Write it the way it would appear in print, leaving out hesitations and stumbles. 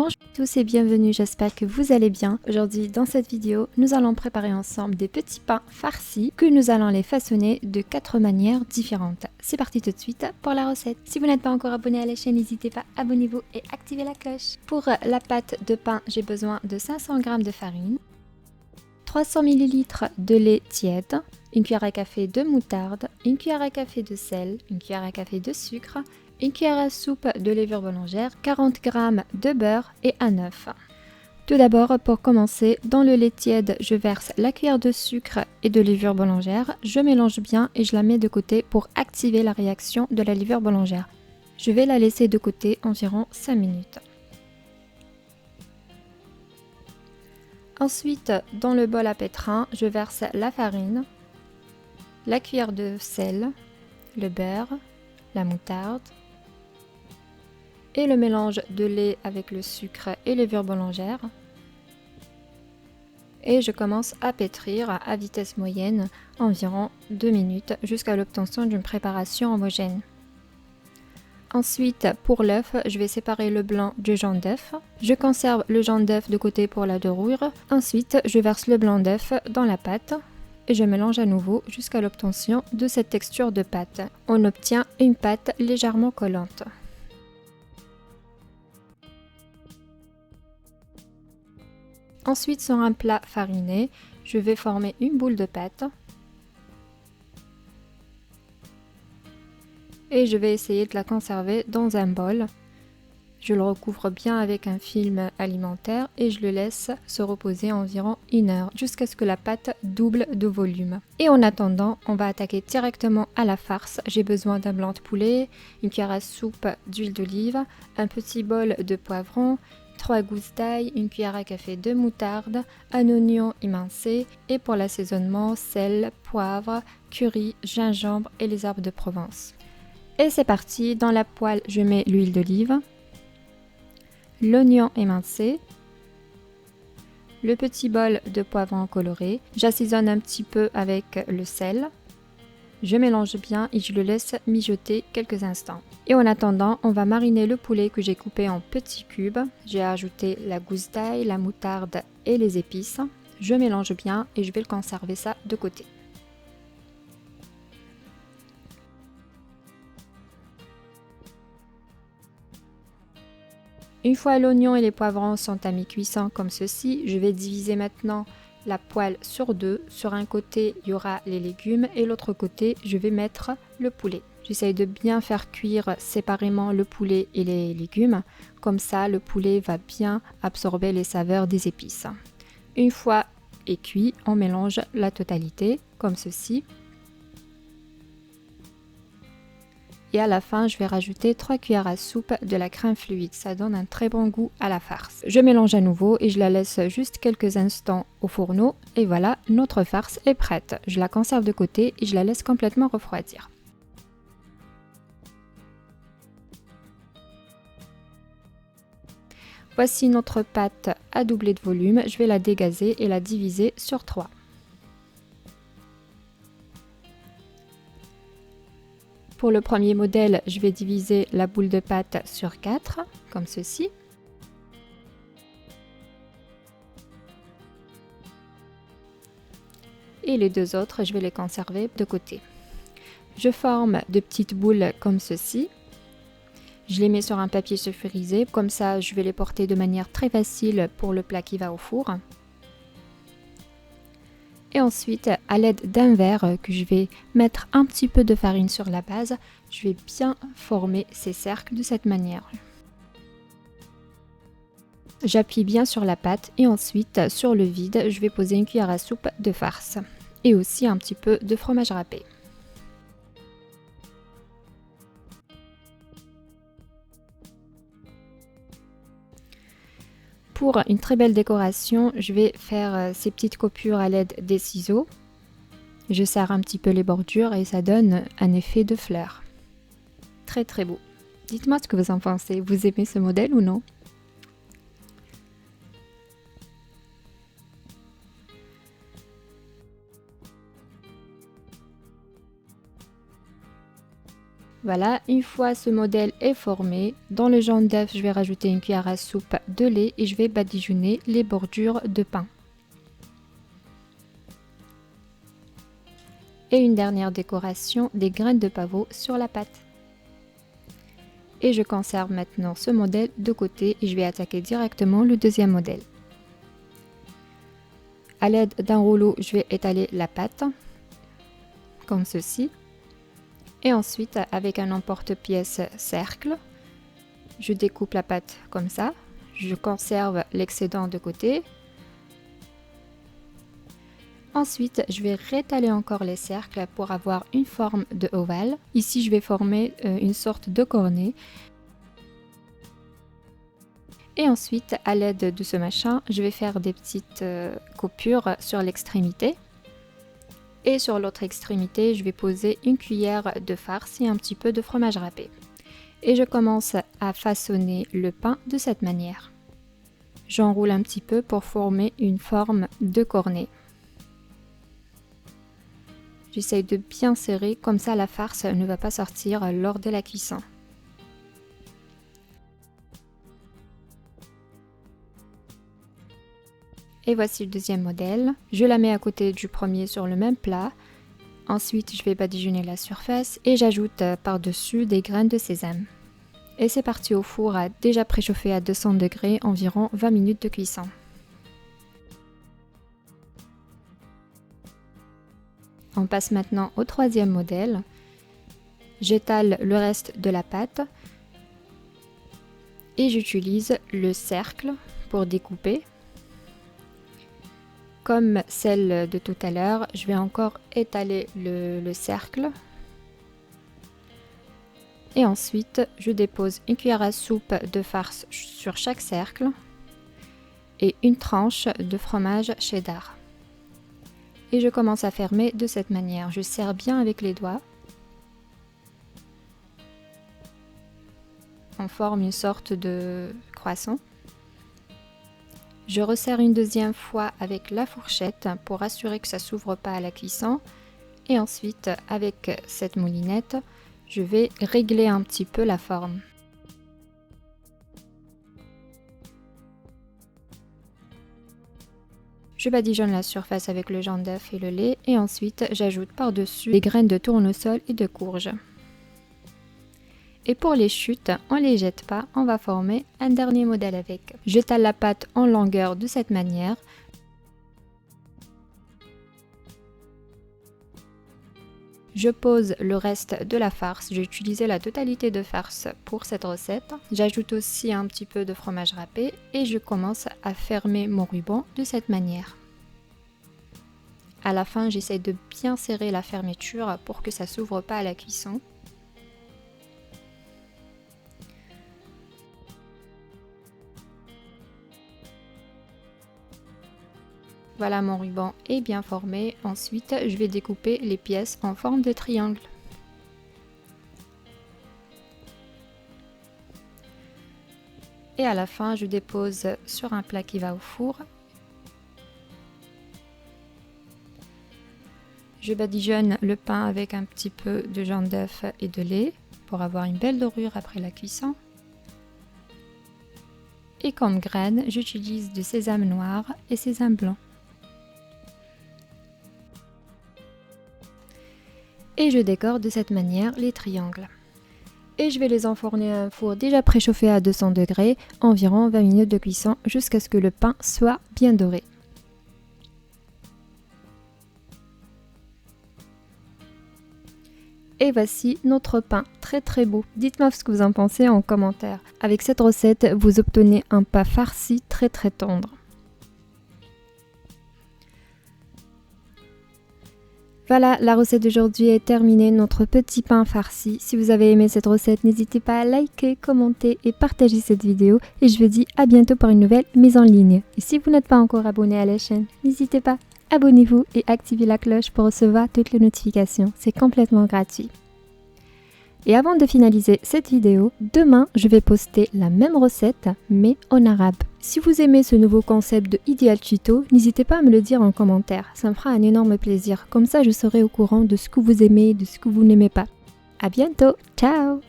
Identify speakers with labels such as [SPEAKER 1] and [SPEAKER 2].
[SPEAKER 1] Bonjour à tous et bienvenue, j'espère que vous allez bien. Aujourd'hui dans cette vidéo, nous allons préparer ensemble des petits pains farcis que nous allons les façonner de 4 manières différentes. C'est parti tout de suite pour la recette. Si vous n'êtes pas encore abonné à la chaîne, n'hésitez pas, abonnez-vous et activez la cloche. Pour la pâte de pain, j'ai besoin de 500 g de farine, 300 ml de lait tiède, une cuillère à café de moutarde, une cuillère à café de sel, une cuillère à café de sucre, une cuillère à soupe de levure boulangère, 40 g de beurre et un œuf. Tout d'abord, pour commencer, dans le lait tiède, je verse la cuillère de sucre et de levure boulangère. Je mélange bien et je la mets de côté pour activer la réaction de la levure boulangère. Je vais la laisser de côté environ 5 minutes. Ensuite, dans le bol à pétrin, je verse la farine, la cuillère de sel, le beurre, la moutarde, et le mélange de lait avec le sucre et levure boulangère. Et je commence à pétrir à vitesse moyenne environ 2 minutes jusqu'à l'obtention d'une préparation homogène. Ensuite, pour l'œuf, je vais séparer le blanc du jaune d'œuf. Je conserve le jaune d'œuf de côté pour la dorure. Ensuite, je verse le blanc d'œuf dans la pâte et je mélange à nouveau jusqu'à l'obtention de cette texture de pâte. On obtient une pâte légèrement collante. Ensuite, sur un plat fariné, je vais former une boule de pâte et je vais essayer de la conserver dans un bol. Je le recouvre bien avec un film alimentaire et je le laisse se reposer environ 1 heure jusqu'à ce que la pâte double de volume. Et en attendant, on va attaquer directement à la farce. J'ai besoin d'un blanc de poulet, une cuillère à soupe d'huile d'olive, un petit bol de poivron, 3 gousses d'ail, une cuillère à café de moutarde, un oignon émincé et pour l'assaisonnement, sel, poivre, curry, gingembre et les herbes de Provence. Et c'est parti, dans la poêle, je mets l'huile d'olive, l'oignon émincé, le petit bol de poivron coloré. J'assaisonne un petit peu avec le sel. Je mélange bien et je le laisse mijoter quelques instants. Et en attendant, on va mariner le poulet que j'ai coupé en petits cubes. J'ai ajouté la gousse d'ail, la moutarde et les épices. Je mélange bien et je vais le conserver ça de côté. Une fois l'oignon et les poivrons sont à mi-cuisson comme ceci, je vais diviser maintenant la poêle sur deux. Sur un côté, il y aura les légumes et l'autre côté, je vais mettre le poulet. J'essaye de bien faire cuire séparément le poulet et les légumes. Comme ça, le poulet va bien absorber les saveurs des épices. Une fois est cuit, on mélange la totalité comme ceci. Et à la fin, je vais rajouter 3 cuillères à soupe de la crème fluide. Ça donne un très bon goût à la farce. Je mélange à nouveau et je la laisse juste quelques instants au fourneau. Et voilà, notre farce est prête. Je la conserve de côté et je la laisse complètement refroidir. Voici notre pâte à doubler de volume. Je vais la dégazer et la diviser sur 3. Pour le premier modèle, je vais diviser la boule de pâte sur 4, comme ceci. Et les deux autres, je vais les conserver de côté. Je forme de petites boules comme ceci. Je les mets sur un papier sulfurisé, comme ça je vais les porter de manière très facile pour le plat qui va au four. Et ensuite, à l'aide d'un verre que je vais mettre un petit peu de farine sur la base, je vais bien former ces cercles de cette manière. J'appuie bien sur la pâte et ensuite, sur le vide, je vais poser une cuillère à soupe de farce et aussi un petit peu de fromage râpé. Pour une très belle décoration, je vais faire ces petites coupures à l'aide des ciseaux. Je serre un petit peu les bordures et ça donne un effet de fleurs. Très très beau. Dites-moi ce que vous en pensez. Vous aimez ce modèle ou non? Voilà, une fois ce modèle est formé, dans le jaune d'œuf, je vais rajouter une cuillère à soupe de lait et je vais badigeonner les bordures de pain. Et une dernière décoration, des graines de pavot sur la pâte. Et je conserve maintenant ce modèle de côté et je vais attaquer directement le deuxième modèle. À l'aide d'un rouleau, je vais étaler la pâte, comme ceci. Et ensuite, avec un emporte-pièce cercle, je découpe la pâte comme ça. Je conserve l'excédent de côté. Ensuite, je vais rétaler encore les cercles pour avoir une forme de ovale. Ici, je vais former une sorte de cornet. Et ensuite, à l'aide de ce machin, je vais faire des petites coupures sur l'extrémité. Et sur l'autre extrémité, je vais poser une cuillère de farce et un petit peu de fromage râpé. Et je commence à façonner le pain de cette manière. J'enroule un petit peu pour former une forme de cornet. J'essaye de bien serrer, comme ça la farce ne va pas sortir lors de la cuisson. Et voici le deuxième modèle. Je la mets à côté du premier sur le même plat. Ensuite, je vais badigeonner la surface et j'ajoute par-dessus des graines de sésame. Et c'est parti au four déjà préchauffé à 200 degrés, environ 20 minutes de cuisson. On passe maintenant au troisième modèle. J'étale le reste de la pâte et j'utilise le cercle pour découper. Comme celle de tout à l'heure, je vais encore étaler le cercle. Et ensuite, je dépose une cuillère à soupe de farce sur chaque cercle et une tranche de fromage cheddar. Et je commence à fermer de cette manière. Je serre bien avec les doigts. On forme une sorte de croissant. Je resserre une deuxième fois avec la fourchette pour assurer que ça ne s'ouvre pas à la cuisson. Et ensuite, avec cette moulinette, je vais régler un petit peu la forme. Je badigeonne la surface avec le jaune d'œuf et le lait et ensuite j'ajoute par-dessus des graines de tournesol et de courge. Et pour les chutes, on ne les jette pas, on va former un dernier modèle avec. J'étale la pâte en longueur de cette manière. Je pose le reste de la farce, j'ai utilisé la totalité de farce pour cette recette. J'ajoute aussi un petit peu de fromage râpé et je commence à fermer mon ruban de cette manière. À la fin, j'essaie de bien serrer la fermeture pour que ça ne s'ouvre pas à la cuisson. Voilà, mon ruban est bien formé. Ensuite, je vais découper les pièces en forme de triangle. Et à la fin, je dépose sur un plat qui va au four. Je badigeonne le pain avec un petit peu de jaune d'œuf et de lait pour avoir une belle dorure après la cuisson. Et comme graines, j'utilise du sésame noir et sésame blanc. Et je décore de cette manière les triangles. Et je vais les enfourner à un four déjà préchauffé à 200 degrés, environ 20 minutes de cuisson jusqu'à ce que le pain soit bien doré. Et voici notre pain, très beau. Dites-moi ce que vous en pensez en commentaire. Avec cette recette, vous obtenez un pain farci très tendre. Voilà, la recette d'aujourd'hui est terminée, notre petit pain farci. Si vous avez aimé cette recette, n'hésitez pas à liker, commenter et partager cette vidéo. Et je vous dis à bientôt pour une nouvelle mise en ligne. Et si vous n'êtes pas encore abonné à la chaîne, n'hésitez pas, abonnez-vous et activez la cloche pour recevoir toutes les notifications. C'est complètement gratuit. Et avant de finaliser cette vidéo, demain je vais poster la même recette mais en arabe. Si vous aimez ce nouveau concept de Ideal Tuto, n'hésitez pas à me le dire en commentaire, ça me fera un énorme plaisir. Comme ça je serai au courant de ce que vous aimez et de ce que vous n'aimez pas. À bientôt, ciao!